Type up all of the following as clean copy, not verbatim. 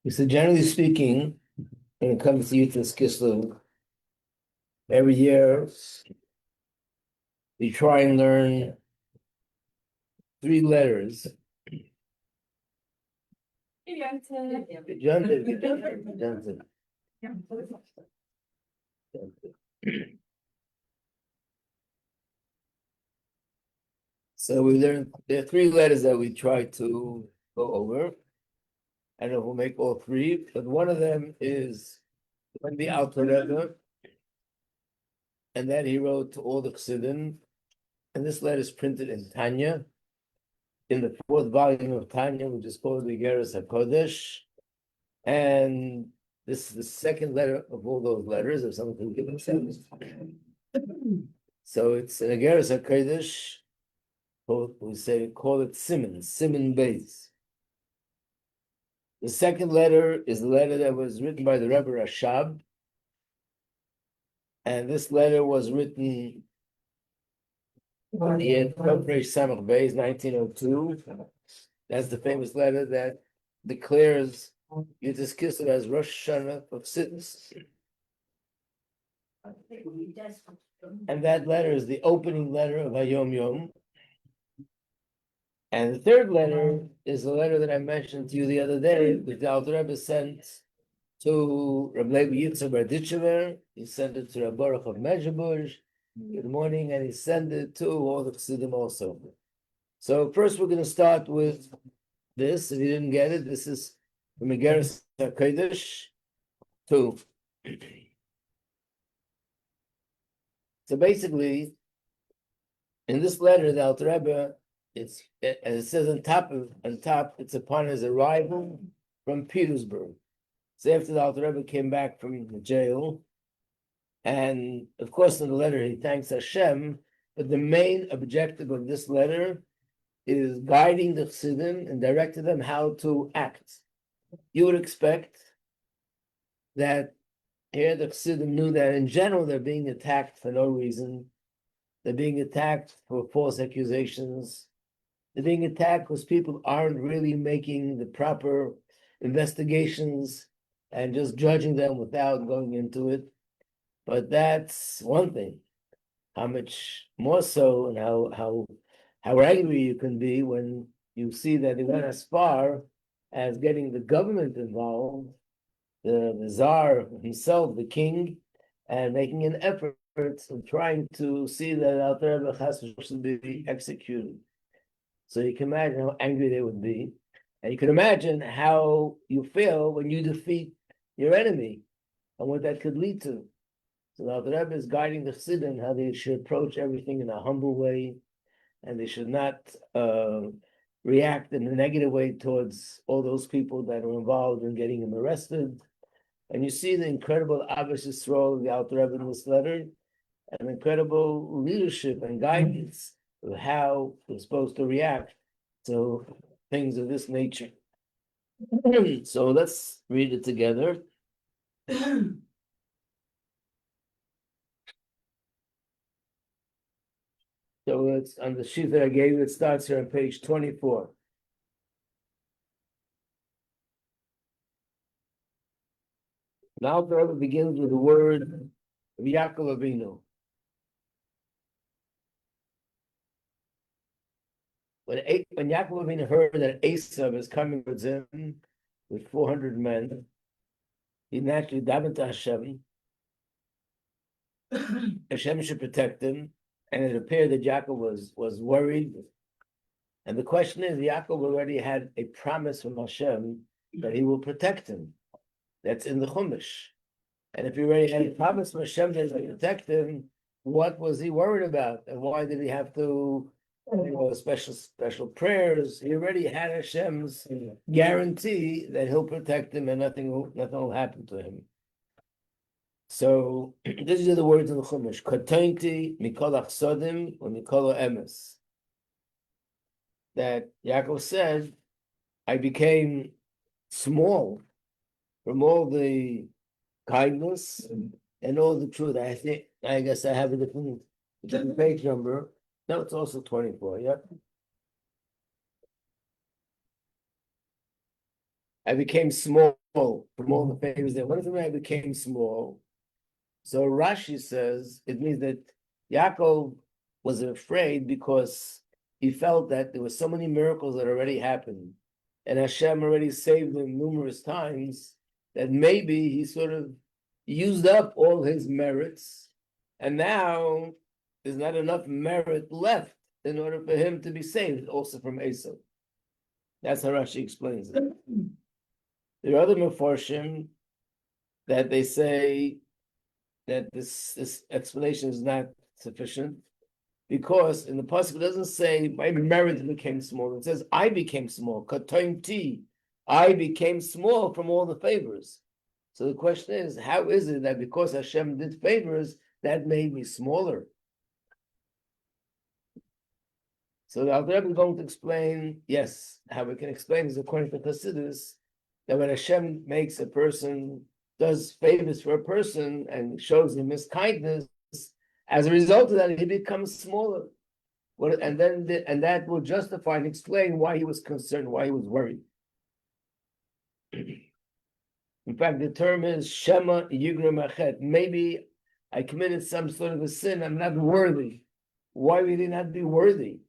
So generally speaking, when it comes to Yud Tes Kislev, every year we try and learn 3 letters. So we learned there are 3 letters that we try to go over. I don't know if we'll make all 3, but one of them is when the Alter Rebbe, and that he wrote to all the Chassidim, and this letter is printed in Tanya, in the 4th volume of Tanya, which is called the Igeres HaKodesh, and this is the 2nd letter of all those letters, if someone can give us that. So it's an Igeres HaKodesh, call it Siman Beis. The 2nd letter is the letter that was written by the Rebbe Rashab, and this letter was written in February Samach Beis, 1902. That's the famous letter that declares Yud Tes Kislev as Rosh Hashanah of Siddur. And that letter is the opening letter of Hayom Yom. And the 3rd letter is the letter that I mentioned to you the other day, which the Alter Rebbe sent to Rabbi Yitzchak Berditchever. He sent it to Rabbi Baruch of Mezhebush. Good morning, and he sent it to all the Chassidim also. So first we're going to start with this. If you didn't get it, this is from Igeres HaKodesh 2. So basically, in this letter, the Alter Rebbe, as it says on top, it's upon his arrival from Petersburg. So after the Alter Rebbe came back from the jail, and of course in the letter he thanks Hashem, but the main objective of this letter is guiding the Chassidim and directing them how to act. You would expect that here the Chassidim knew that in general they're being attacked for no reason. They're being attacked for false accusations. They're being attacked because people aren't really making the proper investigations and just judging them without going into it. But that's one thing. How much more so, and how angry you can be when you see that they went as far as getting the government involved, the Tsar himself, the king, and making an effort in trying to see that Alter Rebbe Chas should be executed. So you can imagine how angry they would be. And you can imagine how you feel when you defeat your enemy and what that could lead to. So the Alter Rebbe is guiding the Chassidim how they should approach everything in a humble way, and they should not react in a negative way towards all those people that are involved in getting him arrested. And you see the incredible Ahavas Yisrael of the Alter Rebbe in this letter, and incredible leadership and guidance of how we're supposed to react to things of this nature. So let's read it together. So it's on the sheet that I gave you. It starts here on page 24. Now the Rebbe begins with the word of Yaakov Avinu. When Yaakov Avinu heard that Esav is coming with him with 400 men, he naturally davened to Hashem. Hashem should protect him, and it appeared that Yaakov was worried. And the question is, Yaakov already had a promise from Hashem that he will protect him. That's in the Chumash. And if he already had a promise from Hashem that he will protect him, what was he worried about? And why did he have to, special prayers? He already had Hashem's guarantee that he'll protect him and nothing will happen to him. So these are the words in the Chumash: Katonti mikol achsodim u'mikol emes. That Yaakov said, I became small from all the kindness and all the truth. I guess I have a different page number. No, it's also 24. Yeah. I became small from all the favors there. What if the man became small? So Rashi says it means that Yaakov was afraid because he felt that there were so many miracles that already happened, and Hashem already saved him numerous times, that maybe he sort of used up all his merits, and now there's not enough merit left in order for him to be saved also from Esau. That's how Rashi explains it. There are other Mefarshim that they say that this explanation is not sufficient, because in the pasuk it doesn't say my merit became small. It says I became small. Katoim ti, I became small from all the favors. So the question is, how is it that because Hashem did favors, that made me smaller? So the Alter Rebbe is going to explain, yes, how we can explain is according to Chassidus, that when Hashem makes a person, does favors for a person and shows him his kindness, as a result of that, he becomes smaller. And that will justify and explain why he was concerned, why he was worried. In fact, the term is Shema Yigra Machet. Maybe I committed some sort of a sin, I'm not worthy. Why would he not be worthy?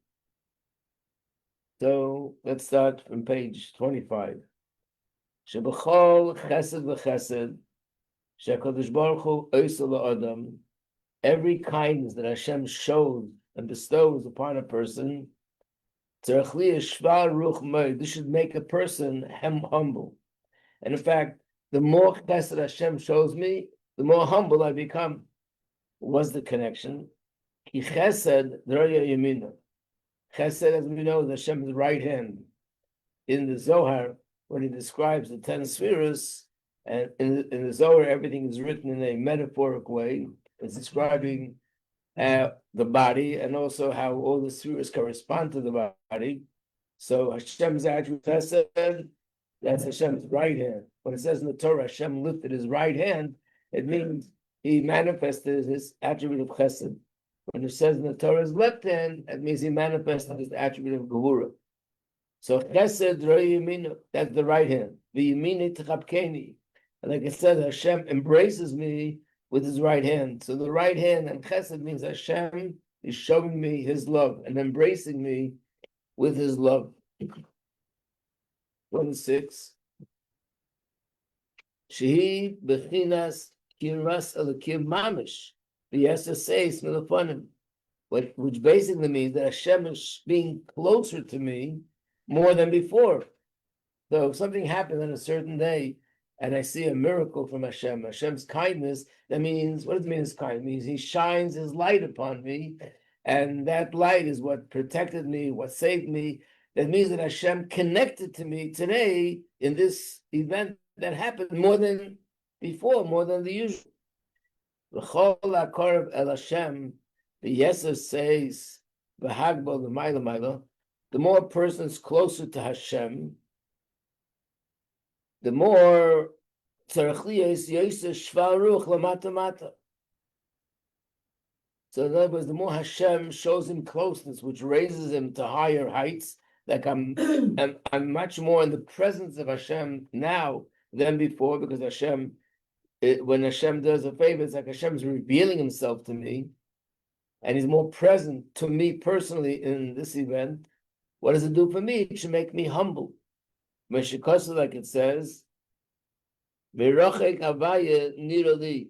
So let's start from page 25. Shebachol chesed v'chesed, she'akadosh baruch hu oiseh la'adam, every kindness that Hashem shows and bestows upon a person, tzarich li yishval ruch moed, this should make a person humble. And in fact, the more chesed Hashem shows me, the more humble I become. What's the connection? Ki chesed d'roya yamina. Chesed, as we know, is Hashem's right hand. In the Zohar, when he describes the 10 spheres, and in the Zohar, everything is written in a metaphoric way. It's describing the body and also how all the spheres correspond to the body. So Hashem's attribute, Chesed, that's Hashem's right hand. When it says in the Torah, Hashem lifted his right hand, it means he manifested his attribute of Chesed. When it says in the Torah's left hand, it means he manifested his attribute of Gevura. So Chesed Roy Yaminu, that's the right hand. V'yamini Techapkeni. And like I said, Hashem embraces me with his right hand. So the right hand and Chesed means Hashem is showing me his love and embracing me with his love. 26. Shehi Bechinas Kiras Elakim Mamish. Which basically means that Hashem is being closer to me more than before. So if something happened on a certain day and I see a miracle from Hashem, Hashem's kindness, that means, what does it mean his kindness? It means he shines his light upon me, and that light is what protected me, what saved me. That means that Hashem connected to me today in this event that happened more than before, more than the usual. V'chol ha'korav el Hashem, the Yesod says, v'hagbal l'mayla mayla, the more a person is closer to Hashem, the more tzarich liyos yoseh shval ruch lamata mata. So in other words, the more Hashem shows him closeness, which raises him to higher heights, like I'm much more in the presence of Hashem now than before, because Hashem, when Hashem does a favor, it's like Hashem's revealing himself to me, and he's more present to me personally in this event. What does it do for me? It should make me humble. Meshikosa, like it says, Mirachek Avaya Nirali.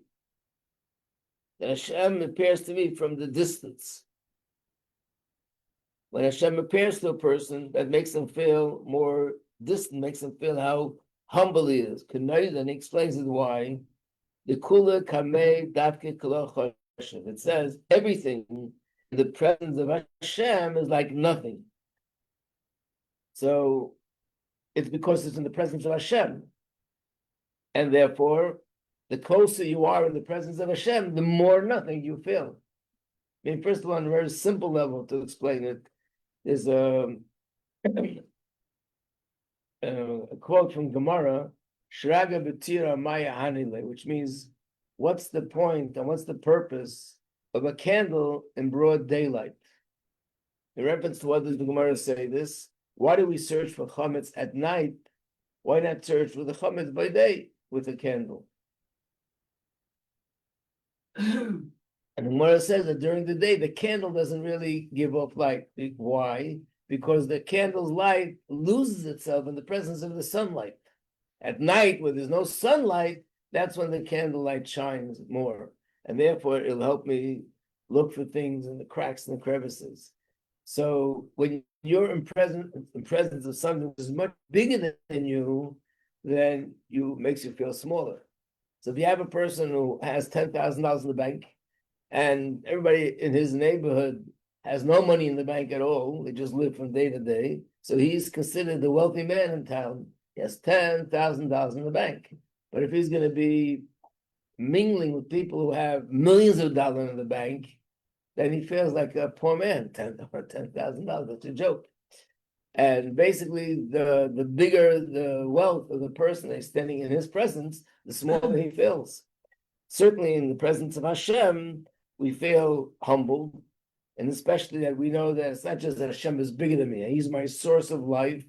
That Hashem appears to me from the distance. When Hashem appears to a person, that makes him feel more distant, makes him feel how humble he is. And he explains it why. The kula kamei davke kala choshev. It says everything in the presence of Hashem is like nothing. So it's because it's in the presence of Hashem, and therefore, the closer you are in the presence of Hashem, the more nothing you feel. I mean, first of all, on a very simple level to explain it, there's a quote from Gemara, Shraga B'tira Maya Hanile, which means, what's the point and what's the purpose of a candle in broad daylight? In reference to what does the Gemara say this? Why do we search for chametz at night? Why not search with the chametz by day with a candle? And the Gemara says that during the day, the candle doesn't really give off light. Why? Because the candle's light loses itself in the presence of the sunlight. At night, where there's no sunlight, that's when the candlelight shines more. And therefore, it'll help me look for things in the cracks and the crevices. So when you're in presence of something that is much bigger than you, then makes you feel smaller. So if you have a person who has $10,000 in the bank, and everybody in his neighborhood has no money in the bank at all, they just live from day to day, so he's considered the wealthy man in town. He has $10,000 in the bank. But if he's going to be mingling with people who have millions of dollars in the bank, then he feels like a poor man. $10,000, that's a joke. And basically, the bigger the wealth of the person that's standing in his presence, the smaller he feels. Certainly in the presence of Hashem, we feel humble, and especially that we know that it's not just that Hashem is bigger than me. He's my source of life,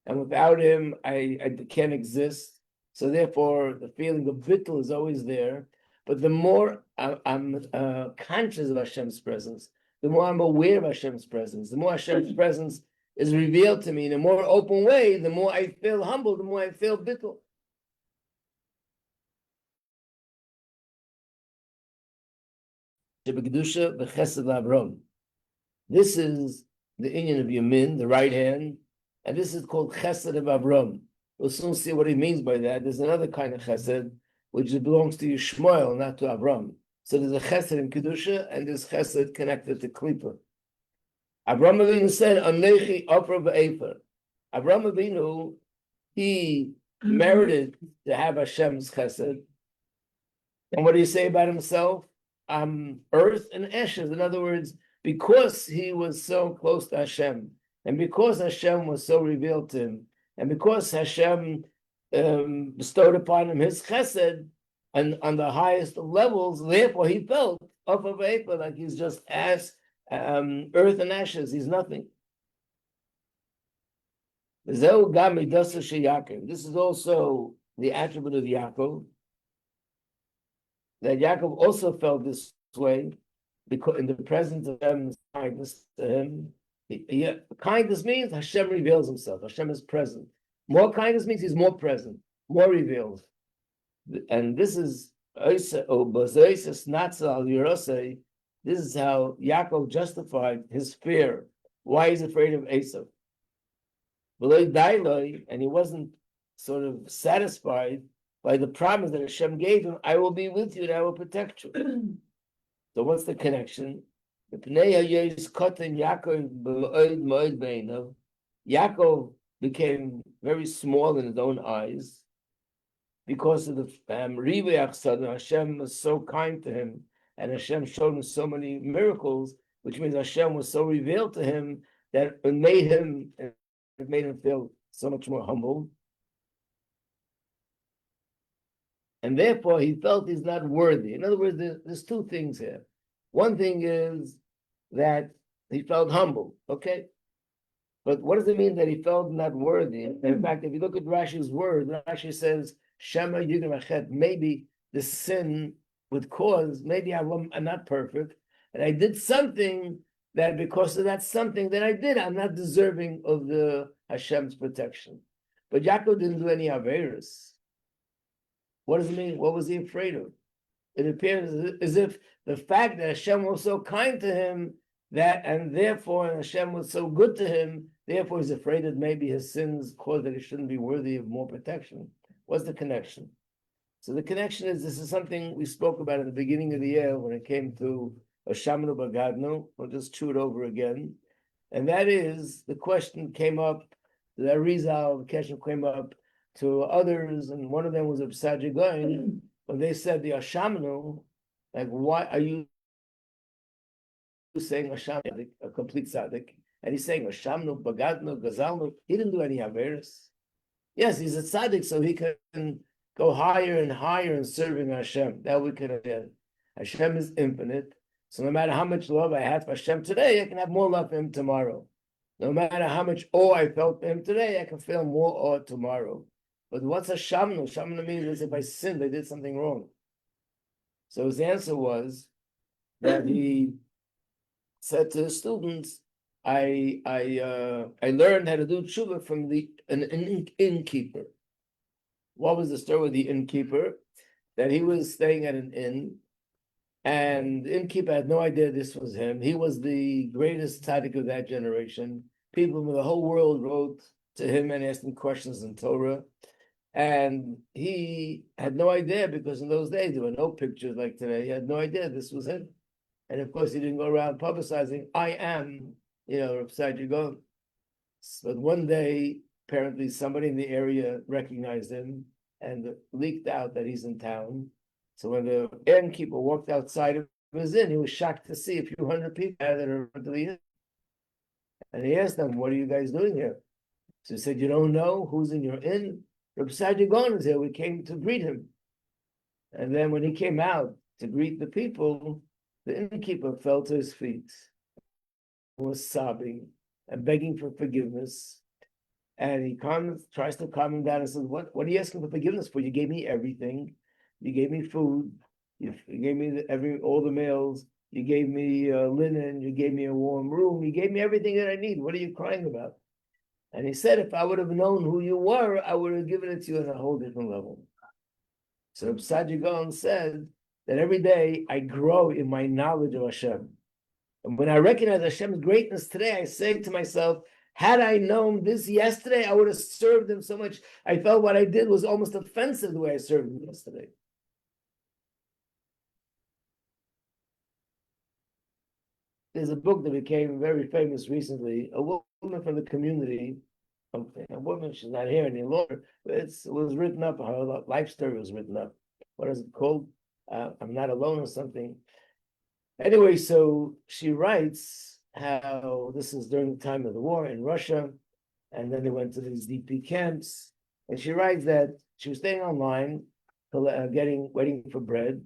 and without him, I can't exist. So therefore, the feeling of bittul is always there. But the more I'm conscious of Hashem's presence, the more I'm aware of Hashem's presence, the more Hashem's presence is revealed to me in a more open way, the more I feel humble, the more I feel bittul. This is the inyan of Yamin, the right hand, and this is called Chesed of Avram. We'll soon see what he means by that. There's another kind of Chesed, which belongs to Yishmael, not to Avram. So there's a Chesed in Kedusha, and there's Chesed connected to Klippa. Avram Avinu said, Anechi Ofra V'Efer. Avram Avinu, he merited to have Hashem's Chesed. And what do you say about himself? Earth and ashes. In other words, because he was so close to Hashem, and because Hashem was so revealed to him, and because Hashem bestowed upon him his chesed and on the highest of levels, therefore he felt off of vapor, like he's just earth and ashes, he's nothing. This is also the attribute of Yaakov, that Yaakov also felt this way because in the presence of Hashem's kindness to him. Kindness means Hashem reveals himself. Hashem is present. More kindness means he's more present, more revealed. And this is this is how Yaakov justified his fear. Why he's afraid of Esav. And he wasn't sort of satisfied by the promise that Hashem gave him, I will be with you and I will protect you. So what's the connection? Yaakov became very small in his own eyes because of the Hashem was so kind to him, and Hashem showed him so many miracles, which means Hashem was so revealed to him that it made him feel so much more humble. And therefore, he felt he's not worthy. In other words, there's two things here. One thing is that he felt humble, okay? But what does it mean that he felt not worthy? In fact, if you look at Rashi's word, Rashi says, Shema Yigam Achet, maybe the sin would cause, maybe I'm not perfect, and I did something that because of that something that I did, I'm not deserving of the Hashem's protection. But Yaakov didn't do any Averis. What does it mean? What was he afraid of? It appears as if the fact that Hashem was so kind to him, and therefore Hashem was so good to him, therefore he's afraid that maybe his sins caused that he shouldn't be worthy of more protection. What's the connection? So the connection is, this is something we spoke about at the beginning of the year when it came to Oshamnu Bagadnu. We'll just chew it over again. And that is, the question came up, the Arizal, the question came up to others, and one of them was Absaja Goin, when they said the Ashamnu, like, why are you saying Ashamnu, a complete tzaddik? And he's saying Ashamnu, Bagadnu, Gazalnu. He didn't do any Averis. Yes, he's a tzaddik, so he can go higher and higher in serving Hashem. That we can understand. Hashem is infinite, so no matter how much love I have for Hashem today, I can have more love for him tomorrow. No matter how much awe I felt for him today, I can feel more awe tomorrow. But what's a shamnu? Shamnu means if I sinned, I did something wrong. So his answer was that he said to the students, I learned how to do tshuva from an innkeeper. What was the story with the innkeeper? That he was staying at an inn, and the innkeeper had no idea this was him. He was the greatest tzaddik of that generation. People from the whole world wrote to him and asked him questions in Torah. And he had no idea, because in those days there were no pictures like today. He had no idea this was him. And of course, he didn't go around publicizing, I am, Rav Tzaddik Gaon. But one day, apparently somebody in the area recognized him and leaked out that he's in town. So when the innkeeper walked outside of his inn, he was shocked to see a few hundred people that are to the inn. And he asked them, what are you guys doing here? So he said, you don't know who's in your inn? Rabbi Tzaddik Gaon is here. We came to greet him. And then when he came out to greet the people, the innkeeper fell to his feet, was sobbing and begging for forgiveness. And he tries to calm him down and says, what are you asking for forgiveness for? You gave me everything. You gave me food. You gave me all the meals. You gave me linen. You gave me a warm room. You gave me everything that I need. What are you crying about? And he said, if I would have known who you were, I would have given it to you on a whole different level. So Tzaddik Gaon said that every day I grow in my knowledge of Hashem. And when I recognize Hashem's greatness today, I say to myself, had I known this yesterday, I would have served him so much. I felt what I did was almost offensive the way I served him yesterday. There's a book that became very famous recently, a woman from the community, a woman, she's not here any longer, but it was written up, her life story was written up. What is it called? I'm Not Alone or something. Anyway, so she writes how this is during the time of the war in Russia, and then they went to these DP camps, and she writes that she was staying online, waiting for bread,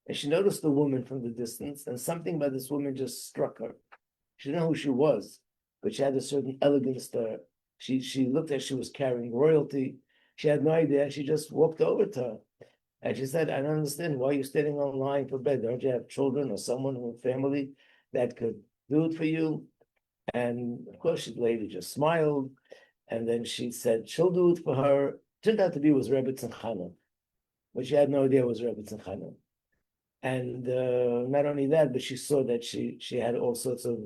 and she noticed the woman from the distance, and something about this woman just struck her. She didn't know who she was, but she had a certain elegance to her. She looked like she was carrying royalty. She had no idea. She just walked over to her. And she said, I don't understand why you're standing online for bread. Don't you have children or someone in a family that could do it for you? And of course, the lady just smiled. And then she said, she'll do it for her. Turned out to be was Rebbe Tzimchana, but she had no idea it was Rebbe Tzimchana. And not only that, but she saw that she had all sorts of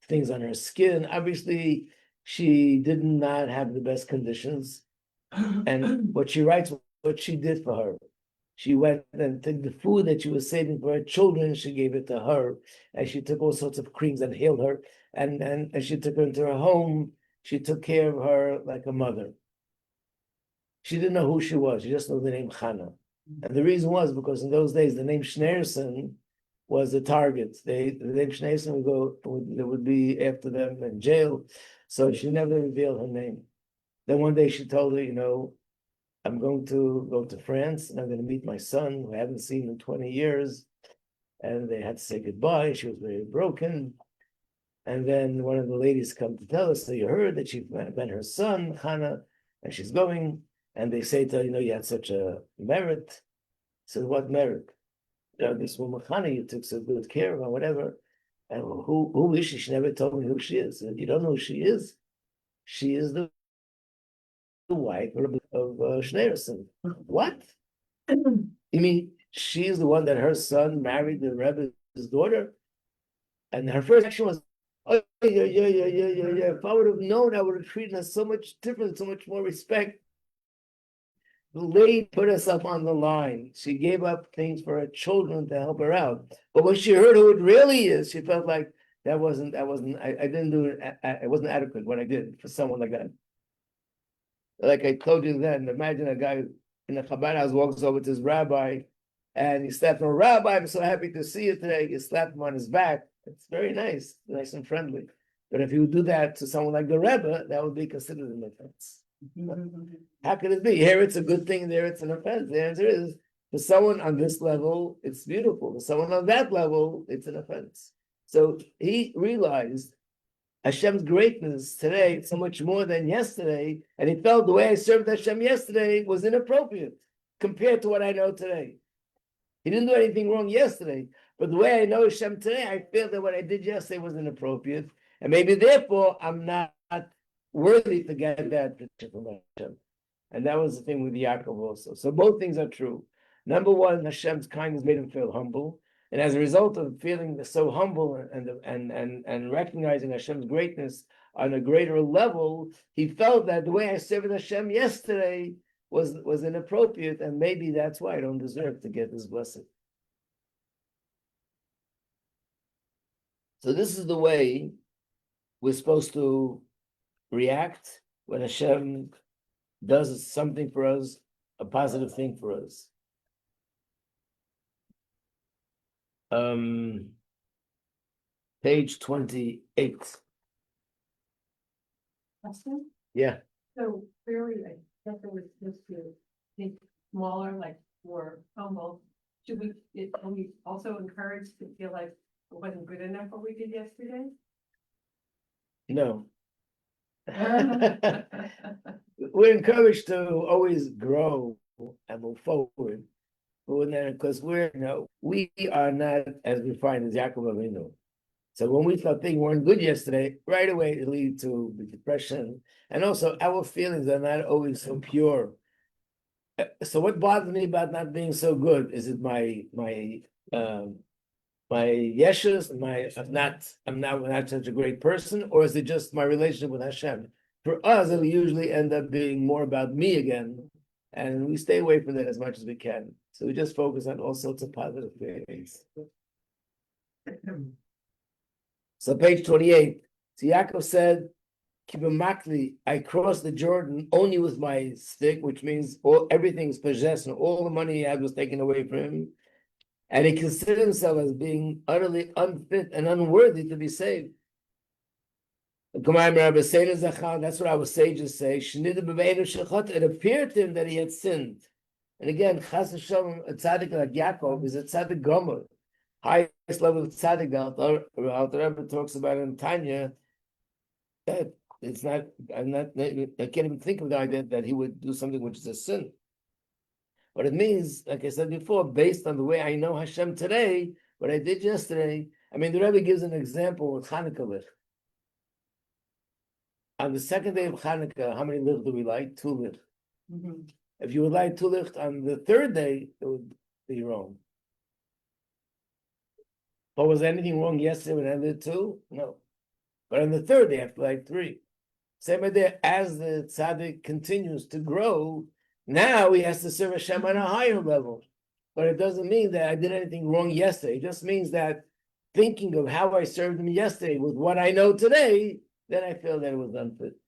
things on her skin. Obviously, she did not have the best conditions. And what she writes, what she did for her. She went and took the food that she was saving for her children, she gave it to her. And she took all sorts of creams that healed her. And she took her into her home. She took care of her like a mother. She didn't know who she was. She just knew the name Chana. And the reason was because in those days, the name Schneerson was the target. The name Schneerson would be after them in jail. So she never revealed her name. Then one day she told her, I'm going to go to France and I'm going to meet my son, who I haven't seen in 20 years. And they had to say goodbye. She was very broken. And then one of the ladies come to tell us, so you heard that she met her son, Hannah, and she's going. And they say to her, you had such a merit. So what merit? This woman, Hannah, you took so good care of her, whatever. And who is she? She never told me who she is. And you don't know who she is? She is the wife of Schneerson. What? You mean she's the one that her son married the Rebbe's daughter? And her first action was, oh, yeah. If I would have known, I would have treated her so much different, so much more respect. The lady put herself on the line. She gave up things for her children to help her out. But when she heard who it really is, she felt like I didn't do it, it wasn't adequate what I did for someone like that. Like I told you then, imagine a guy in a Chabad house walks over to his rabbi and he slaps him, Rabbi, I'm so happy to see you today. You slap him on his back. It's very nice and friendly. But if you would do that to someone like the Rebbe, that would be considered an offense. How can it be? Here it's a good thing, there it's an offense. The answer is, for someone on this level, it's beautiful. For someone on that level, it's an offense. So he realized, Hashem's greatness today so much more than yesterday, and he felt the way I served Hashem yesterday was inappropriate compared to what I know today. He didn't do anything wrong yesterday, but the way I know Hashem today, I feel that what I did yesterday was inappropriate, and maybe therefore I'm not worthy to get that from Hashem. And that was the thing with Yaakov also. So both things are true. Number one, Hashem's kindness made him feel humble. And as a result of feeling so humble and recognizing Hashem's greatness on a greater level, he felt that the way I served Hashem yesterday was inappropriate, and maybe that's why I don't deserve to get this blessing. So this is the way we're supposed to react when Hashem does something for us, a positive thing for us. Page 28. Question? Yeah. So clearly, I guess it was just to think smaller, like more humble. Are we also encouraged to feel like it wasn't good enough what we did yesterday? No. We're encouraged to always grow and move forward. Because we are not as refined as Yaakov Avinu. So when we thought things weren't good yesterday, right away it leads to the depression. And also our feelings are not always so pure. So what bothers me about not being so good? Is it my yeshus, I'm not such a great person, or is it just my relationship with Hashem? For us, it'll usually end up being more about me again, and we stay away from that as much as we can. So we just focus on all sorts of positive things. So page 28. So Yaakov said, Kibamakli, I crossed the Jordan only with my stick, which means everything's possessed and all the money he had was taken away from him. And he considered himself as being utterly unfit and unworthy to be saved. That's what our sages say. It appeared to him that he had sinned. And again, Chas Hashem, a tzaddik like Yaakov is a tzaddik gomer. Highest level of tzaddik, the Rebbe talks about in Tanya, that it's not, I can't even think of the idea that he would do something which is a sin. But it means, like I said before, based on the way I know Hashem today, what I did yesterday, the Rebbe gives an example with Chanukah lich. On the second day of Chanukah, how many lich do we light? 2 lich. Mm-hmm. If you would light 2 lich on the third day, it would be wrong. But was anything wrong yesterday when I lit 2? No. But on the third day, I have to light 3. Same idea, as the tzaddik continues to grow, now he has to serve Hashem on a higher level. But it doesn't mean that I did anything wrong yesterday. It just means that thinking of how I served him yesterday with what I know today, then I feel that it was unfit.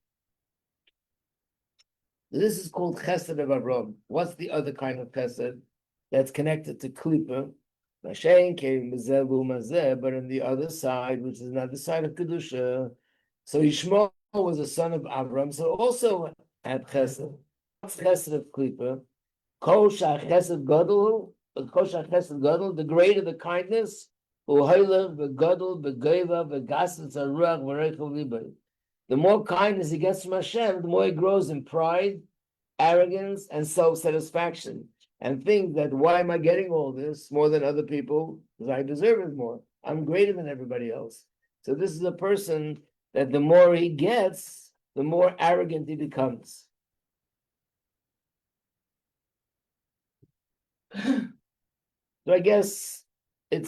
This is called chesed of Avram. What's the other kind of chesed that's connected to klipa? But on the other side, which is another side of kedusha, so Yishmael was a son of Avram, so also had chesed. What's chesed of klipa? Kol chesed gadol, the greater the kindness, the more kindness he gets from Hashem, the more he grows in pride, arrogance, and self-satisfaction, and think that why am I getting all this more than other people? Because I deserve it more. I'm greater than everybody else. So this is a person that the more he gets, the more arrogant he becomes. So I guess it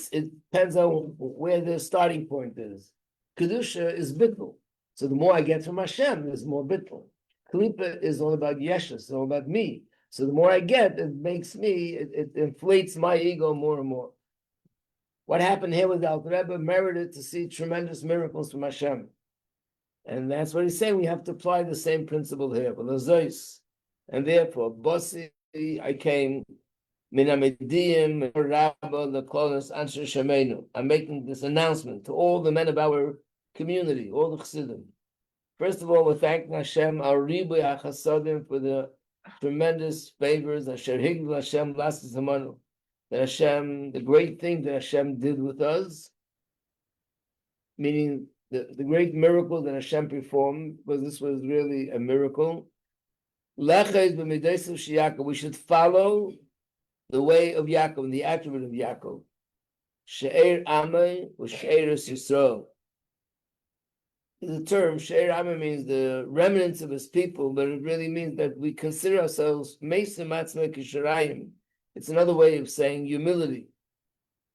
depends on where the starting point is. Kedusha is bittul. So the more I get from Hashem, there's more bittul. Klipa is all about yeshus, it's all about me. So the more I get, it makes me, it inflates my ego more and more. What happened here with Alter Rebbe merited to see tremendous miracles from Hashem. And that's what he's saying, we have to apply the same principle here. And therefore, Bossi, I came, I'm making this announcement to all the men of our community, all the Chassidim. First of all, we're thanking Hashem, our Ribuy HaChasadim, for the tremendous favors, Asher Higdal Hashem Lasses Hamanu, that Hashem, the great thing that Hashem did with us, meaning the great miracle that Hashem performed, because this was really a miracle. We should follow the way of Yaakov and the attribute of Yaakov. She'er Amay or She'eres Yisrael. The term She'er Amay means the remnants of his people, but it really means that we consider ourselves Mesim Atzmei Kisharayim. It's another way of saying humility.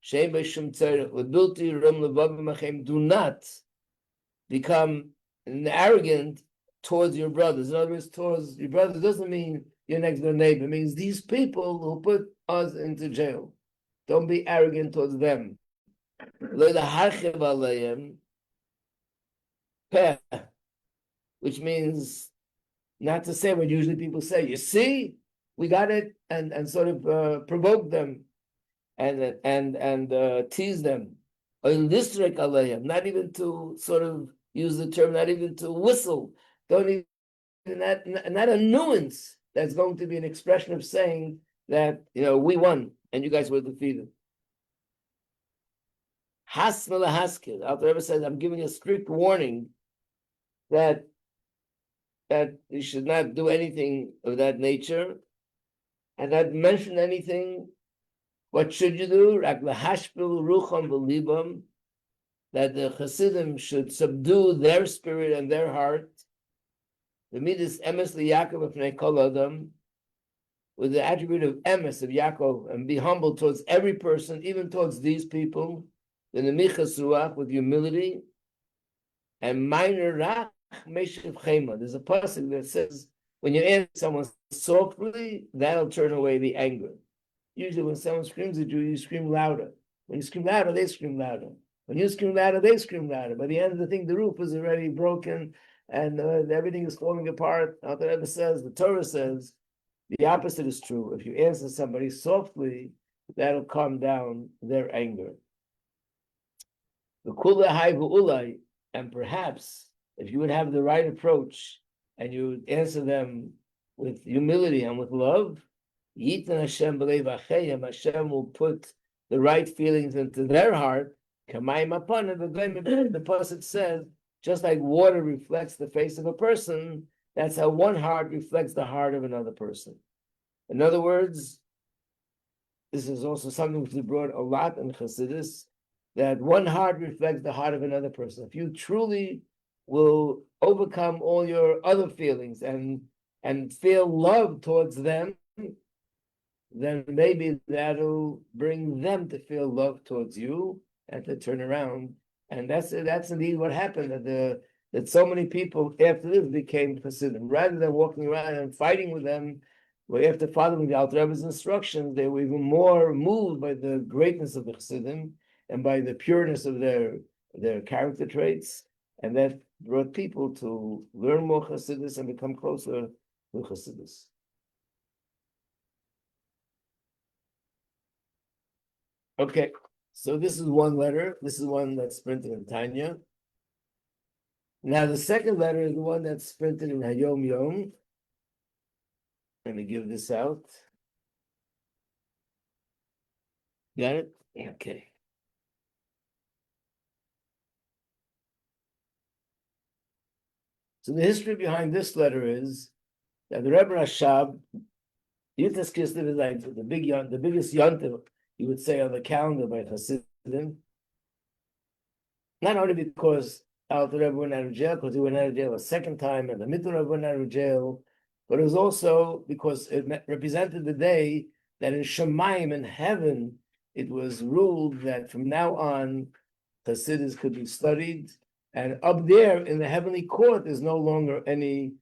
She'er B'Shem Tzerech L'Bilti Ram L'Vav Machem. Do not become arrogant towards your brothers. In other words, towards your brothers doesn't mean your next door neighbor. It means these people who put us into jail. Don't be arrogant towards them. Which means not to say what usually people say. You see, we got it, and sort of provoke them and tease them. Or not even to sort of use the term, not even to whistle. Don't even not a nuance that's going to be an expression of saying that we won and you guys were defeated. Hasmala Haskell. Alter Rebbe says, I'm giving a strict warning that you should not do anything of that nature and not mention anything. What should you do? That the Hasidim should subdue their spirit and their heart. The midas emes liYaakov b'fnei kol adam, with the attribute of emes of Yaakov, and be humble towards every person, even towards these people. The nemichas ruach, with humility, and minor rach meshiv chema. There's a pasuk that says when you answer someone softly, that'll turn away the anger. Usually, when someone screams at you, you scream louder. When you scream louder, they scream louder. When you scream louder, they scream louder. By the end of the thing, the roof is already broken and everything is falling apart. Alter Rebbe says, the Torah says, the opposite is true. If you answer somebody softly, that'll calm down their anger. And perhaps, if you would have the right approach and you would answer them with humility and with love, Yitan Hashem b'leiv achayim, Hashem will put the right feelings into their heart. Kamayim upon it, the pasuk says, just like water reflects the face of a person, that's how one heart reflects the heart of another person. In other words, this is also something which is brought a lot in Chassidus, that one heart reflects the heart of another person. If you truly will overcome all your other feelings and feel love towards them, then maybe that'll bring them to feel love towards you and to turn around. And that's indeed what happened, that so many people after this became Hasidim. Rather than walking around and fighting with them, after following the Alter Rebbe's instructions, they were even more moved by the greatness of the Hasidim and by the pureness of their character traits. And that brought people to learn more Hasidus and become closer to Hasidus. Okay, so this is one letter. This is one that's printed in Tanya. Now the second letter is the one that's printed in Hayom Yom. Let me give this out. Got it? Okay. So the history behind this letter is that the Rebbe Rashab, Yud Tes Kislev is like the biggest yontiv, you would say, on the calendar by Hasidim. Not only because Alter Rebbe went out of jail, because he went out of jail a second time, and the Mitzvah Rebbe went out of jail, but it was also because it represented the day that in Shemayim, in heaven, it was ruled that from now on, Hasidus could be studied, and up there in the heavenly court, there's no longer any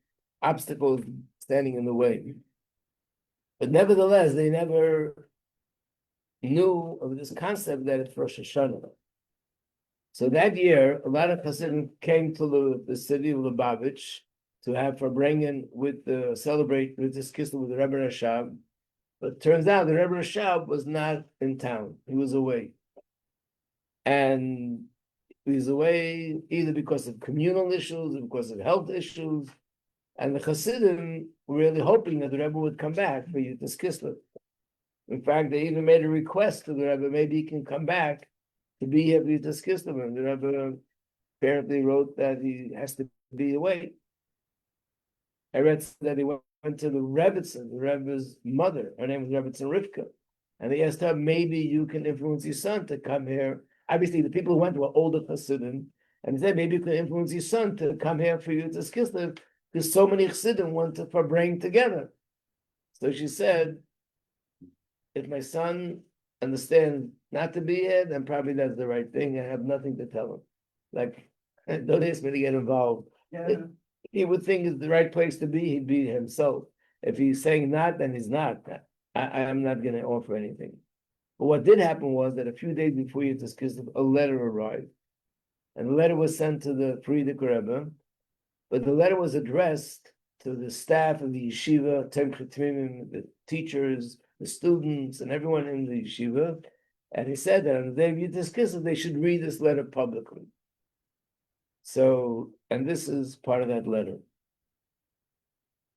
obstacle standing in the way. But nevertheless, they never knew of this concept that it's Rosh Hashanah. So that year, a lot of Hasidim came to the city of Lubavitch to have Farbrengen celebrate with this Kislev with the Rebbe Rashab. But it turns out the Rebbe Rashab was not in town. He was away. And he was away either because of communal issues or because of health issues. And the Hasidim were really hoping that the Rebbe would come back for Yud Tes Kislev. In fact, they even made a request to the Rebbe, maybe he can come back to be here for Yud Tes Kislev. And the Rebbe apparently wrote that he has to be away. I read that he went to the Rebbe's mother. Her name was Rebbetzin Rivka. And they asked her, maybe you can influence your son to come here. Obviously, the people who went were older Hasidim. And they said, maybe you can influence your son to come here for Yud Tes Kislev, because so many Chassidim want to bring together. So she said, if my son understands not to be here, then probably that's the right thing. I have nothing to tell him. Like, don't ask me to get involved. Yeah. If he would think it's the right place to be, he'd be himself. If he's saying not, then he's not. I'm not going to offer anything. But what did happen was that a few days before Yud Tes Kislev, a letter arrived. And the letter was sent to the Frierdiker Rebbe, but the letter was addressed to the staff of the yeshiva, the teachers, the students, and everyone in the yeshiva. And he said that on the day of Yud Tes Kislev, they should read this letter publicly. So, and this is part of that letter.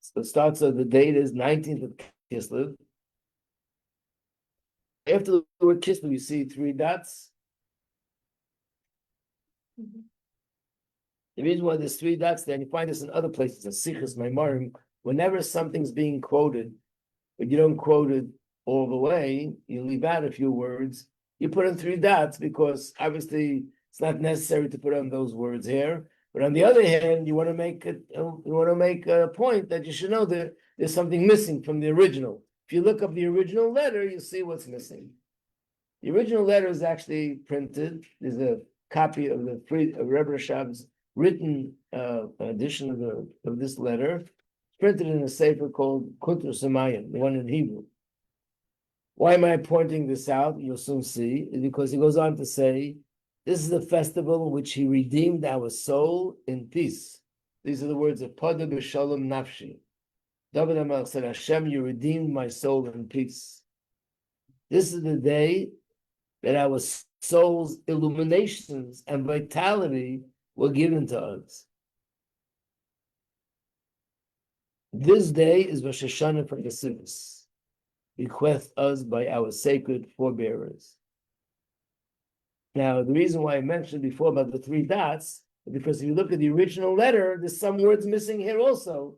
So it starts, so the date is 19th of Kislev. After the word Kislev, you see 3 dots. Mhm. The reason why there's 3 dots there, and you find this in other places, in Sichos Maimarim, whenever something's being quoted, but you don't quote it all the way, you leave out a few words, you put in 3 dots, because obviously it's not necessary to put on those words here. But on the other hand, you want to make a point that you should know that there's something missing from the original. If you look up the original letter, you see what's missing. The original letter is actually printed. There's a copy of the Rebbe Rashab's written edition of this letter. It's printed in a sefer called Kuntur Samayim, the one in Hebrew. Why am I pointing this out? You'll soon see. Because he goes on to say, this is the festival in which he redeemed our soul in peace. These are the words of Pada B'Shalom Nafshi. David HaMelech said, Hashem, you redeemed my soul in peace. This is the day that our soul's illuminations and vitality were given to us. This day is Rosh Hashanah for Chassidus, bequeathed us by our sacred forebearers. Now, the reason why I mentioned before about the 3 dots is because if you look at the original letter, there's some words missing here also.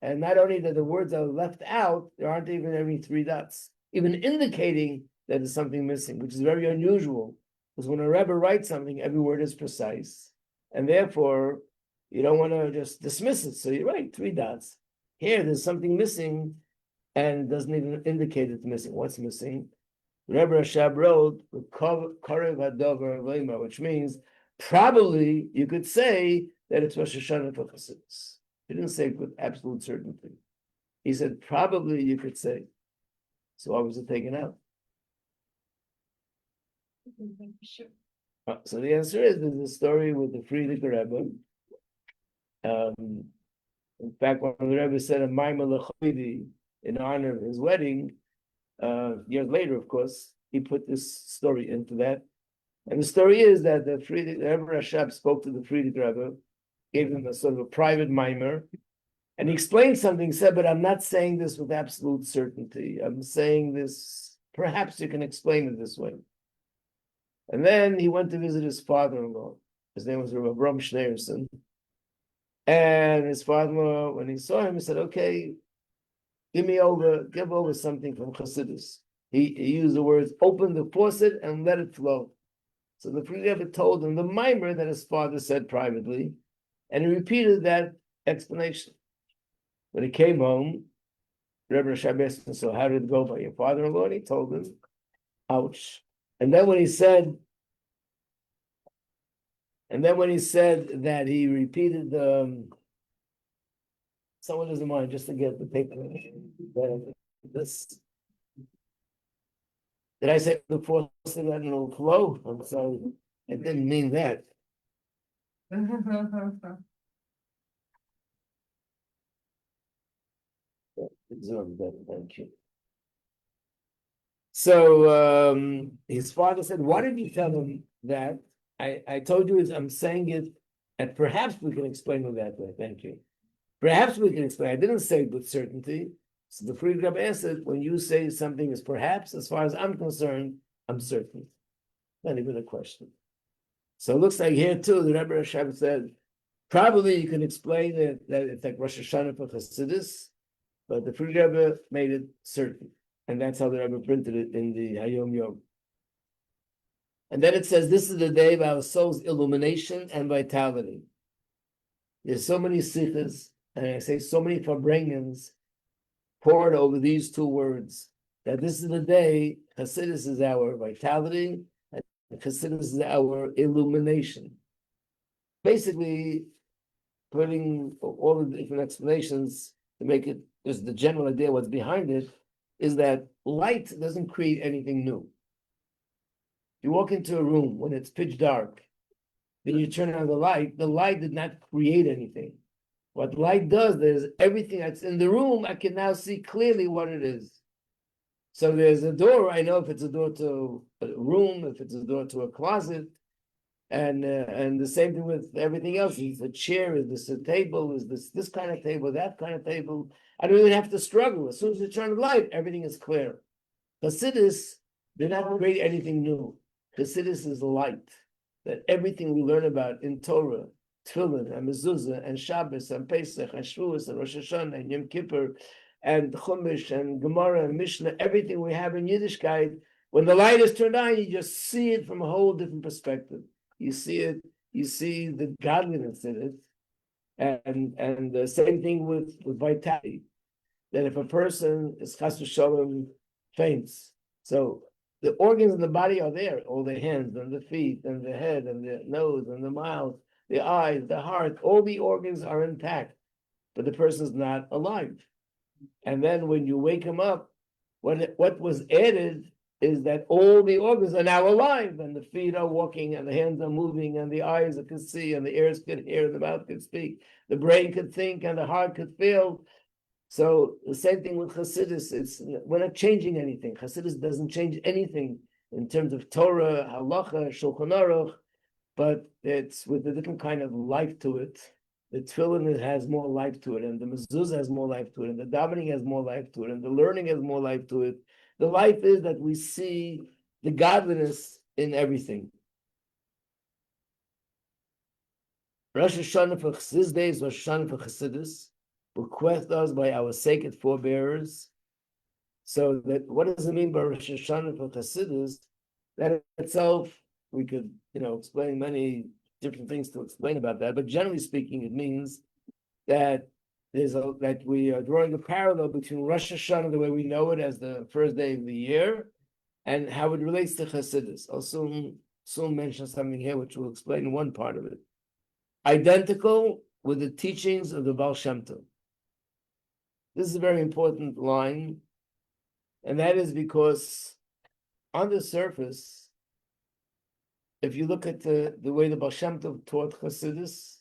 And not only that the words are left out, there aren't even any 3 dots, even indicating that there's something missing, which is very unusual. Because when a Rebbe writes something, every word is precise. And therefore, you don't want to just dismiss it. So you're right, 3 dots. Here, there's something missing, and it doesn't even indicate it's missing. What's missing? Rebbe Rashab wrote, which means probably you could say that it's Rosh Hashanah for Chassidus. He didn't say it with absolute certainty. He said, probably you could say. So why was it taken out? Sure. So the answer is, there's a story with the Frierdiker Rebbe. In fact, when the Rebbe said a Maimah L'Choidi in honor of his wedding, years later, of course, he put this story into that. And the story is that the Rebbe Rashab spoke to the Frierdiker Rebbe, gave him a sort of a private mimer, and he explained something. He said, but I'm not saying this with absolute certainty. I'm saying this, perhaps you can explain it this way. And then he went to visit his father-in-law. His name was Rabbi Brom Schneerson. And his father-in-law, when he saw him, he said, okay, give over something from Chassidus. He used the words, open the faucet and let it flow. So the Frierdiker Rebbe told him the mimer that his father said privately, and he repeated that explanation. When he came home, Rebbe Rashab asked him, so how did it go by your father-in-law? And he told him, ouch. And then when he said that he repeated someone doesn't mind, just to get the paper. This, did I say the force and let it flow? I'm sorry, I didn't mean that. Absorb that, thank you. So his father said, why did you tell him that? I told you I'm saying it, and perhaps we can explain it that way. Thank you. Perhaps we can explain. I didn't say it with certainty. So the Frierdiker Rebbe answered, when you say something is perhaps, as far as I'm concerned, I'm certain. Not even a question. So it looks like here too, the Rebbe Hashem said, probably you can explain it that it's like Rosh Hashanah for Chassidus, but the Free Rebbe made it certain. And that's how the Rebbe printed it in the Hayom Yom. And then it says, this is the day of our soul's illumination and vitality. There's so many sikhs, and I say so many farbrengens poured over these two words, that this is the day, Chassidus is our vitality, and Chassidus is our illumination. Basically, putting all the different explanations to make it, just the general idea what's behind it, is that light doesn't create anything new. You walk into a room when it's pitch dark, then you turn on the light did not create anything. What light does is everything that's in the room, I can now see clearly what it is. So there's a door, I know if it's a door to a room, if it's a door to a closet, and the same thing with everything else. Is a chair, is this a table, is this kind of table, that kind of table. I don't even have to struggle. As soon as you turn the light, everything is clear. Chassidus did not create anything new. Chassidus is light. That everything we learn about in Torah, Tefillin, and Mezuzah, and Shabbos, and Pesach, and Shavuos, and Rosh Hashanah, and Yom Kippur, and Chumash, and Gemara, and Mishnah, everything we have in Yiddishkeit, when the light is turned on, you just see it from a whole different perspective. You see it, you see the godliness in it, and the same thing with vitality. That if a person is chas v'shalom faints, so the organs in the body are there, all the hands and the feet and the head and the nose and the mouth, the eyes, the heart, all the organs are intact, but the person's not alive. And then when you wake him up, what was added is that all the organs are now alive, and the feet are walking, and the hands are moving, and the eyes can see, and the ears can hear, and the mouth can speak, the brain could think, and the heart could feel. So the same thing with Chassidus. We're not changing anything. Chassidus doesn't change anything in terms of Torah, Halacha, Shulchan Aruch, but it's with a different kind of life to it. The Tefillin has more life to it, and the Mezuzah has more life to it, and the davening has more life to it, and the learning has more life to it. The life is that we see the godliness in everything. Rosh Hashanah for this day is Rosh Hashanah for Chassidus, bequeathed us by our sacred forebearers. So that what does it mean by Rosh Hashanah for Chassidus? That in itself, we could, explain many different things to explain about that. But generally speaking, it means that that we are drawing a parallel between Rosh Hashanah, the way we know it as the first day of the year, and how it relates to Chassidus. I'll soon mention something here which will explain one part of it. Identical with the teachings of the Baal Shem Tov. This is a very important line, and that is because on the surface, if you look at the way the Baal Shem Tov taught Chassidus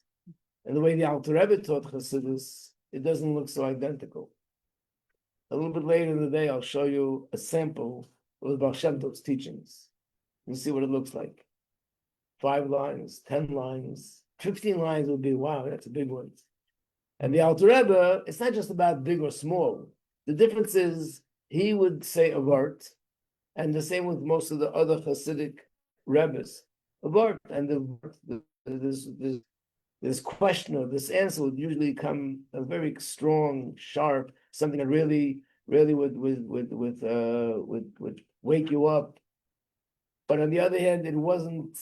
and the way the Alter Rebbe taught Chassidus, it doesn't look so identical. A little bit later in the day, I'll show you a sample of the Baal Shem Tov's teachings. You see what it looks like. 5 lines, 10 lines, 15 lines would be, wow, that's a big one. And the Alter Rebbe, it's not just about big or small. The difference is he would say avart, and the same with most of the other Hasidic Rebbes. Avart, and this question or this answer would usually come a very strong, sharp, something that really would wake you up. But on the other hand, it wasn't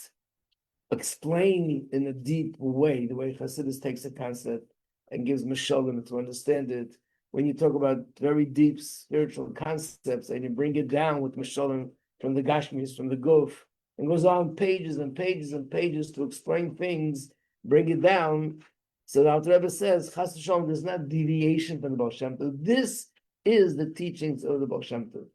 explained in a deep way, the way Hasidus takes a concept and gives Meshalim to understand it. When you talk about very deep spiritual concepts and you bring it down with Meshalim from the Gashmis, from the Guf, and goes on pages and pages and pages to explain things, bring it down. So the Alter Rebbe says, Chas v'shalom, there's not deviation from the Baal Shem Tov. This is the teachings of the Baal Shem Tov.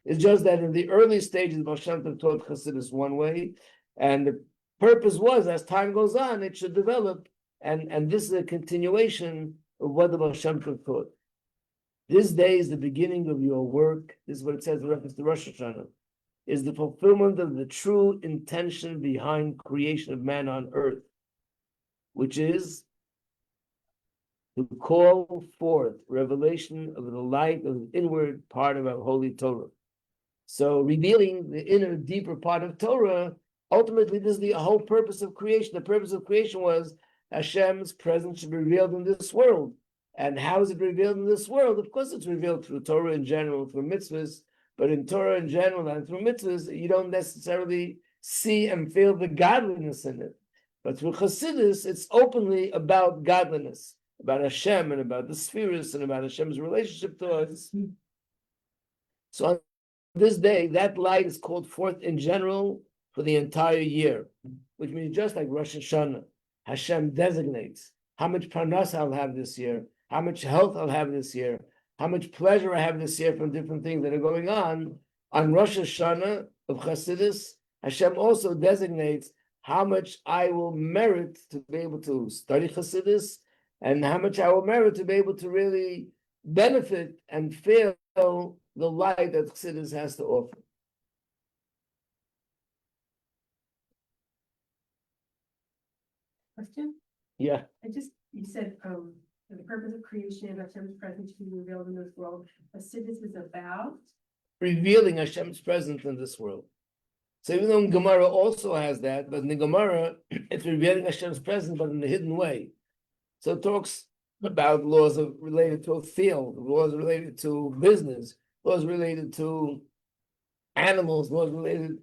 It's just that in the early stages, the Baal Shem Tov taught Chassidus one way, and the purpose was, as time goes on, it should develop, and this is a continuation of what the Baal Shem Tov taught. This day is the beginning of your work. This is what it says in reference to Rosh Hashanah, is the fulfillment of the true intention behind creation of man on earth, which is to call forth revelation of the light of the inward part of our holy Torah. So revealing the inner, deeper part of Torah ultimately, this is the whole purpose of creation. The purpose of creation was Hashem's presence should be revealed in this world. And how is it revealed in this world? Of course, it's revealed through Torah in general, through mitzvahs, but in Torah in general and through mitzvahs, you don't necessarily see and feel the godliness in it. But through Chassidus, it's openly about godliness, about Hashem and about the spheres and about Hashem's relationship to us. So on this day, that light is called forth in general for the entire year, which means just like Rosh Hashanah, Hashem designates how much parnas I'll have this year, how much health I'll have this year, how much pleasure I have this year from different things that are going on. On Rosh Hashanah of Chassidus, Hashem also designates how much I will merit to be able to study Chassidus and how much I will merit to be able to really benefit and feel the light that Chassidus has to offer. Question? Yeah. You said, for the purpose of creation, Hashem's presence should be revealed in this world. Chassidus is about Revealing Hashem's presence in this world. So even though Gemara also has that, but in the Gemara, it's revealing Hashem's presence, but in a hidden way. So it talks about laws related to a field, laws related to business, laws related to animals, laws related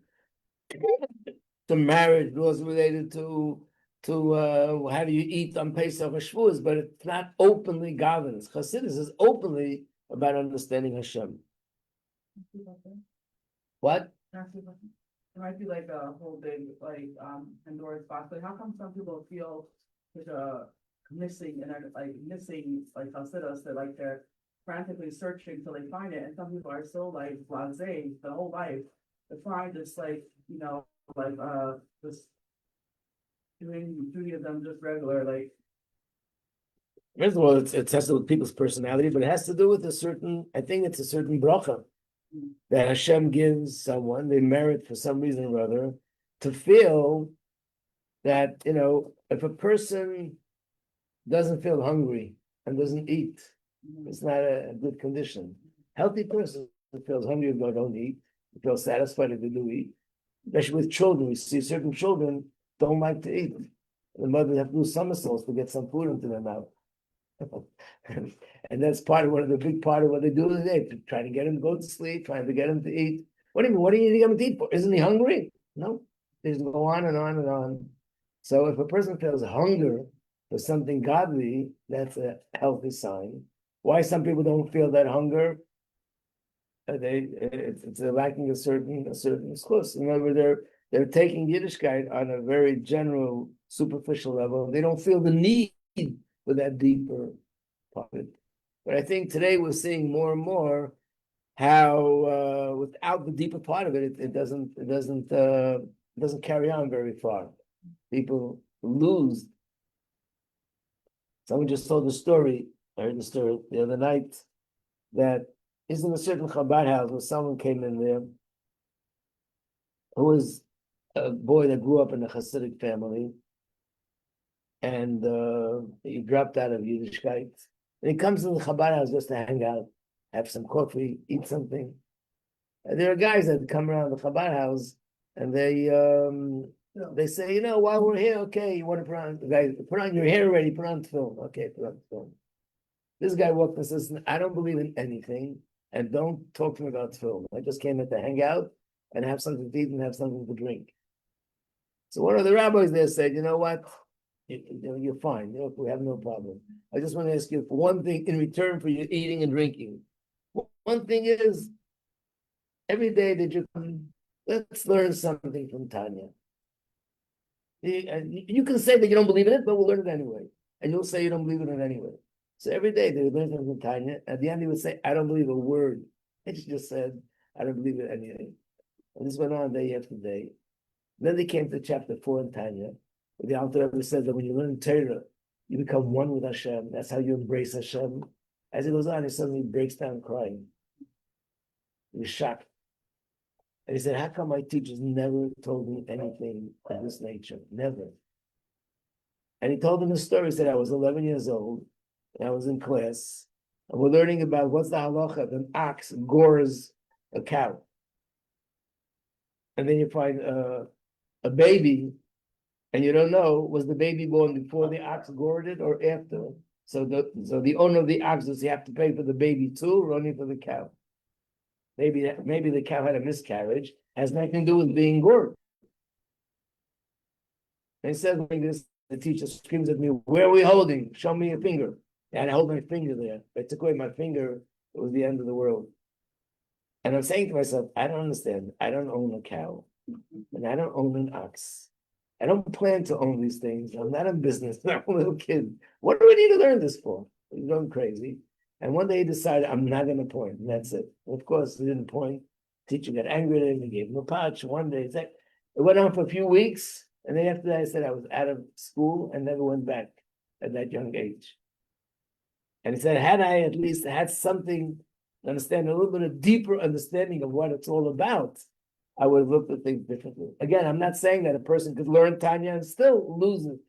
to marriage, laws related to how do you eat on Pesach or Shavuos, but it's not openly godliness. Chassidus is openly about understanding Hashem. What? It might be like a whole big, like, Pandora's box, but how come some people feel there's a missing, and missing, like, Hasidas, that like they're frantically searching till they find it, and some people are so like blasé the whole life to find this, like, this doing duty of them just regular, like. First of all, it has to do with people's personality, but it has to do with I think it's a certain bracha that Hashem gives someone, they merit for some reason or other, to feel that, if a person doesn't feel hungry and doesn't eat, it's not a good condition. Healthy person who feels hungry if they don't eat, feels satisfied if they do eat. Especially with children, we see certain children don't like to eat. The mothers have to do somersaults to get some food into their mouth. And that's the big part of what they do today, trying to get him to go to sleep, trying to get him to eat. What do you mean? What do you need to get him to eat for? Isn't he hungry? No. They just go on and on and on. So if a person feels hunger for something godly, that's a healthy sign. Why some people don't feel that hunger? It's lacking a certain source. In other words, they're taking Yiddishkeit on a very general, superficial level. They don't feel the need for that deeper part of it. But I think today we're seeing more and more how without the deeper part of it, it doesn't carry on very far. People lose. Someone just told the story. I heard the story the other night that is in a certain Chabad house where someone came in there who was a boy that grew up in a Hasidic family, and he dropped out of Yiddishkeit. And he comes to the Chabad house just to hang out, have some coffee, eat something. And there are guys that come around the Chabad house, and they say, while we're here, okay, you want to put on your hair already, put on film. Okay, put on film. This guy walked and says, I don't believe in anything, and don't talk to me about film. I just came in to hang out and have something to eat and have something to drink. So one of the rabbis there said, you know what? You're fine. We have no problem. I just want to ask you for one thing in return for your eating and drinking. One thing is, every day that you come, let's learn something from Tanya. You can say that you don't believe in it, but we'll learn it anyway. And you'll say you don't believe in it anyway. So every day they would learn something from Tanya. At the end, he would say, I don't believe a word. And she just said, I don't believe in anything. And this went on day after day. Then they came to chapter 4 in Tanya. The Alter Rebbe said that when you learn Torah, you become one with Hashem. That's how you embrace Hashem. As he goes on, he suddenly breaks down crying. He was shocked. And he said, how come my teachers never told me anything of this nature? Never. And he told them the story. He said, I was 11 years old, and I was in class, and we're learning about what's the halacha, an ox gores a cow. And then you find a a baby, and you don't know, was the baby born before the ox gored it or after? So the owner of the ox, does he have to pay for the baby too, or only for the cow? Maybe the cow had a miscarriage, has nothing to do with being gored. And he says like this, the teacher screams at me, "Where are we holding? Show me your finger." And I hold my finger there. If I took away my finger, it was the end of the world. And I'm saying to myself, I don't understand. I don't own a cow, and I don't own an ox. I don't plan to own these things. I'm not in business. I'm a little kid. What do I need to learn this for? I'm going crazy. And one day he decided I'm not going to point, and that's it. Of course, he didn't point. Teacher got angry at him. He gave him a patch. One day, it went on for a few weeks. And then after that, I said I was out of school and never went back at that young age. And he said, had I at least had something, understand a little bit of deeper understanding of what it's all about, I would have looked at things differently. Again, I'm not saying that a person could learn Tanya and still lose it,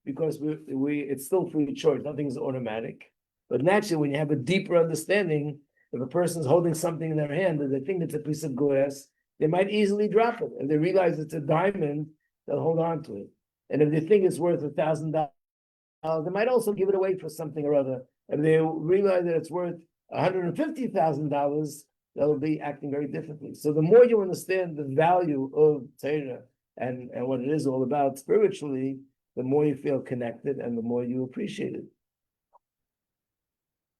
because it's still free choice. Nothing's automatic. But naturally, when you have a deeper understanding, if a person's holding something in their hand and they think it's a piece of glass, they might easily drop it. If they realize it's a diamond, they'll hold on to it. And if they think it's worth $1,000, they might also give it away for something or other. If they realize that it's worth $150,000, they'll be acting very differently. So the more you understand the value of Torah and what it is all about spiritually, the more you feel connected and the more you appreciate it.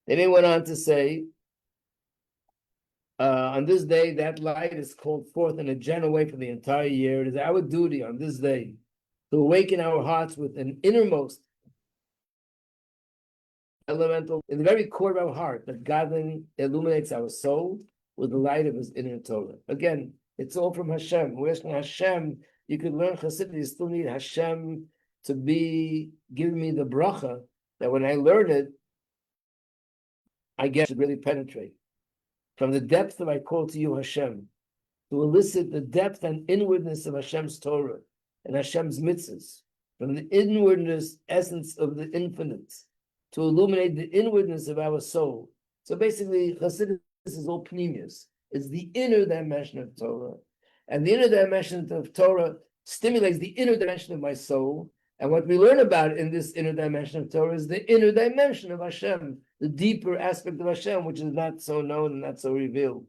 Then he went on to say, on this day, that light is called forth in a general way for the entire year. It is our duty on this day to awaken our hearts with an innermost elemental, in the very core of our heart, that God then illuminates our soul with the light of his inner Torah. Again, it's all from Hashem. We're asking Hashem, you could learn Chassidus, you still need Hashem to be giving me the bracha, that when I learn it, I get to really penetrate. From the depth of I call to you, Hashem, to elicit the depth and inwardness of Hashem's Torah and Hashem's mitzvahs, from the inwardness, essence of the infinite, to illuminate the inwardness of our soul. So basically, Chassidus is all pneumius. It's the inner dimension of Torah. And the inner dimension of Torah stimulates the inner dimension of my soul. And what we learn about in this inner dimension of Torah is the inner dimension of Hashem, the deeper aspect of Hashem, which is not so known and not so revealed.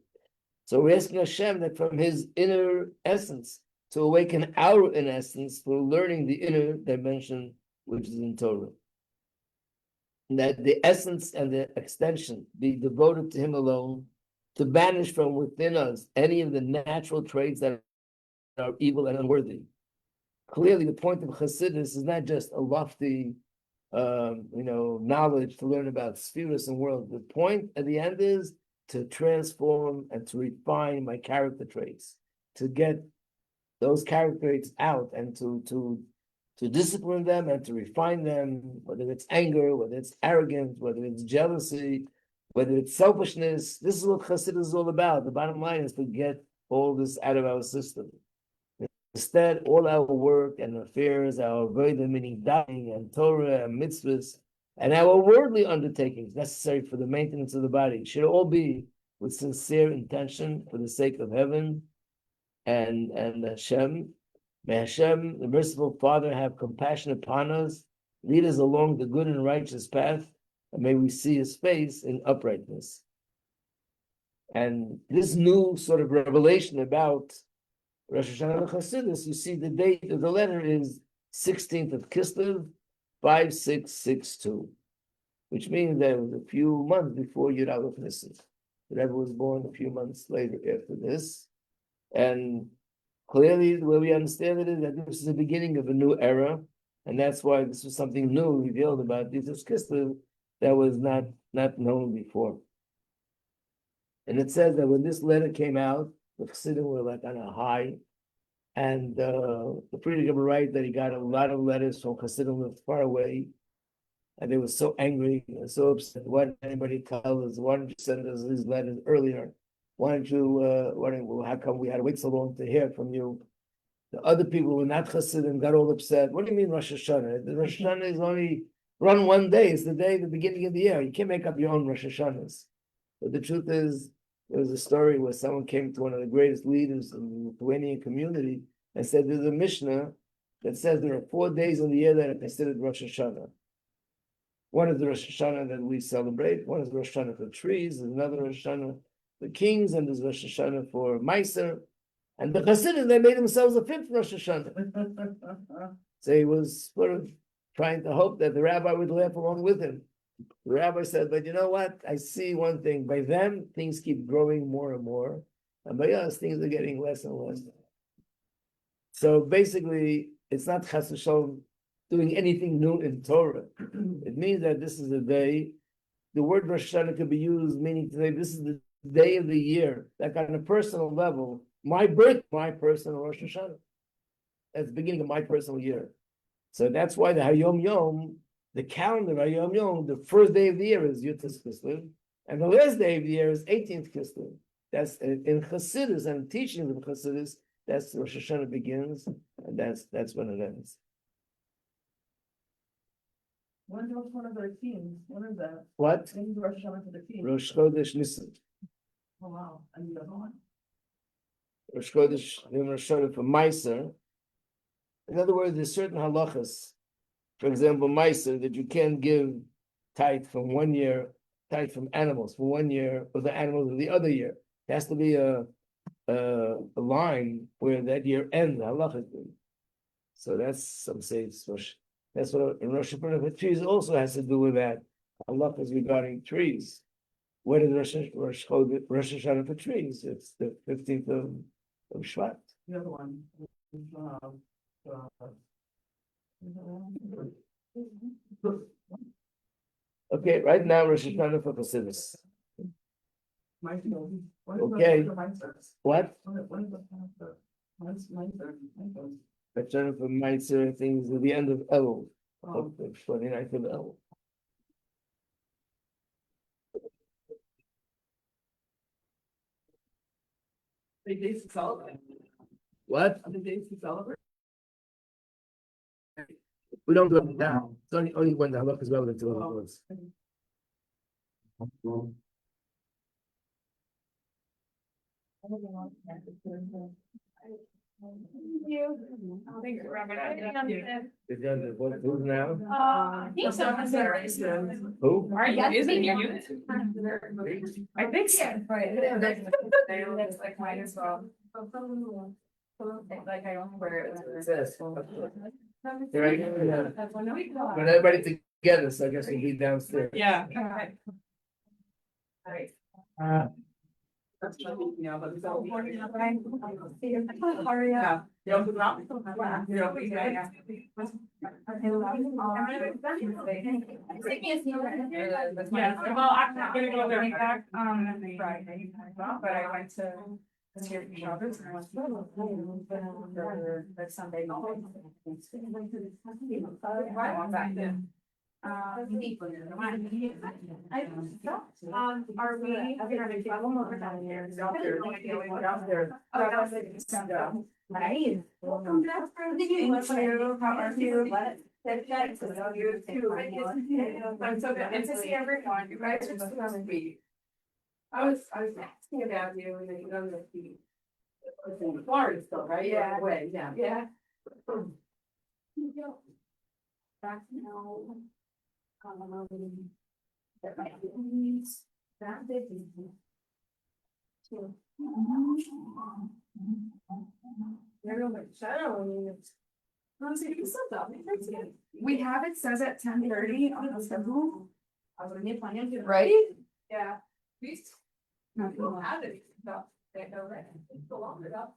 So we're asking Hashem that from his inner essence to awaken our inner essence for learning the inner dimension which is in Torah. And that the essence and the extension be devoted to him alone, to banish from within us any of the natural traits that are evil and unworthy. Clearly, the point of Chassidus is not just a lofty, knowledge to learn about spheres and world. The point at the end is to transform and to refine my character traits, to get those character traits out and to discipline them and to refine them, whether it's anger, whether it's arrogance, whether it's jealousy, whether it's selfishness. This is what Chassidus is all about. The bottom line is to get all this out of our system. Instead, all our work and affairs, our avodah, meaning dying and Torah and mitzvahs, and our worldly undertakings necessary for the maintenance of the body should all be with sincere intention for the sake of heaven and Hashem. May Hashem, the merciful Father, have compassion upon us, lead us along the good and righteous path, and may we see his face in uprightness. And this new sort of revelation about Rosh Hashanah Chassidus, you see the date of the letter is 16th of Kislev, 5662, which means that it was a few months before Yud Aleph Nisan. The Rebbe was born a few months later after this. And clearly, the way we understand it is that this is the beginning of a new era, and that's why this was something new revealed about Yud Tes Kislev that was not known before. And it says that when this letter came out, the Chassidim were like on a high, and the Friedrich Rebbe writes that he got a lot of letters from Chassidim who lived far away, and they were so angry and so upset. Why didn't anybody tell us? Why didn't you send us these letters earlier? Why didn't you? How come we had to wait so long to hear from you? The other people who were not Chassidim got all upset. What do you mean Rosh Hashanah? The Rosh Hashanah is only run one day. It's the day, the beginning of the year. You can't make up your own Rosh Hashanahs. But the truth is, there was a story where someone came to one of the greatest leaders in the Lithuanian community and said there's a Mishnah that says there are 4 days in the year that are considered Rosh Hashanah. One is the Rosh Hashanah that we celebrate. One is Rosh Hashanah for trees. There's another Rosh Hashanah for kings, and there's Rosh Hashanah for Meiser. And the Hasidim, they made themselves a 5th Rosh Hashanah. So he was sort of trying to hope that the rabbi would laugh along with him. The rabbi said, but you know what? I see one thing. By them, things keep growing more and more. And by us, things are getting less and less. So basically, it's not Chas v'Shalom doing anything new in Torah. It means that this is a day. The word Rosh Hashanah could be used meaning today, this is the day of the year. Like on a personal level, my personal Rosh Hashanah. That's the beginning of my personal year. So that's why the Hayom Yom, the calendar Hayom Yom, the first day of the year is Yud Tes Kislev, and the last day of the year is 18th Kislev. That's in Chassidus and teachings of Chassidus. That's Rosh Hashanah begins, and that's when it ends. When was one of the teams? When is that? What? When is Rosh Hashanah for the team? Rosh Chodesh Nisan. Oh, wow. And the other one? Rosh Chodesh Rosh Hashanah for Meiser. In other words, there's certain halachas. For example, Meiser, that you can't give tithe from 1 year, tithe from animals from 1 year, or the animals of the other year. It has to be a line where that year ends, the halacha. So that's, some say, that's what in Rosh Hashanah for trees also has to do with that. Halachas regarding trees. When is Rosh Hashanah for trees? It's the 15th of Shvat. The other one. Okay, right now Rosh Hashanah for Chassidus. Okay. What? Rosh Hashanah for Meiser, things at the end of Elul, of the 29th of Elul. The days to celebrate. What? Are the days to celebrate? We don't do it now. It's only when the halakha is relevant to other words. Who's now? I think so. Who? Are you using you? I think so. That's like mine as well. Like I don't wear it. Here I go. But everybody together, so I guess we'll be downstairs. Yeah. That's what we, yeah, but it's all. Hurry up. Yeah. You don't do that? You don't think that? Yeah, well, I'm not gonna go there back on Friday, but I went to. Roberts and I went to the Sunday morning. I went back then. Are we gonna travel over down here? Right. Welcome back. How are you? I'm so good. Good to see everyone. You guys are so sweet. I was asking about you and then you know that it's in Florida still, right? Yeah. Away, yeah. Yeah. Back now. That might be that big. We have it says at 10:30 on the schedule. Right? Yeah. Not gonna have it. No, they know that. It's so long enough.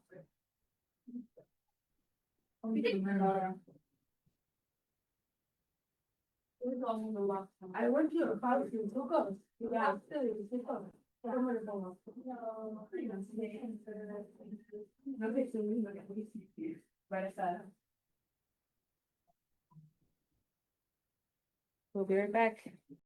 I went to a party to go. Yeah. We'll be right back.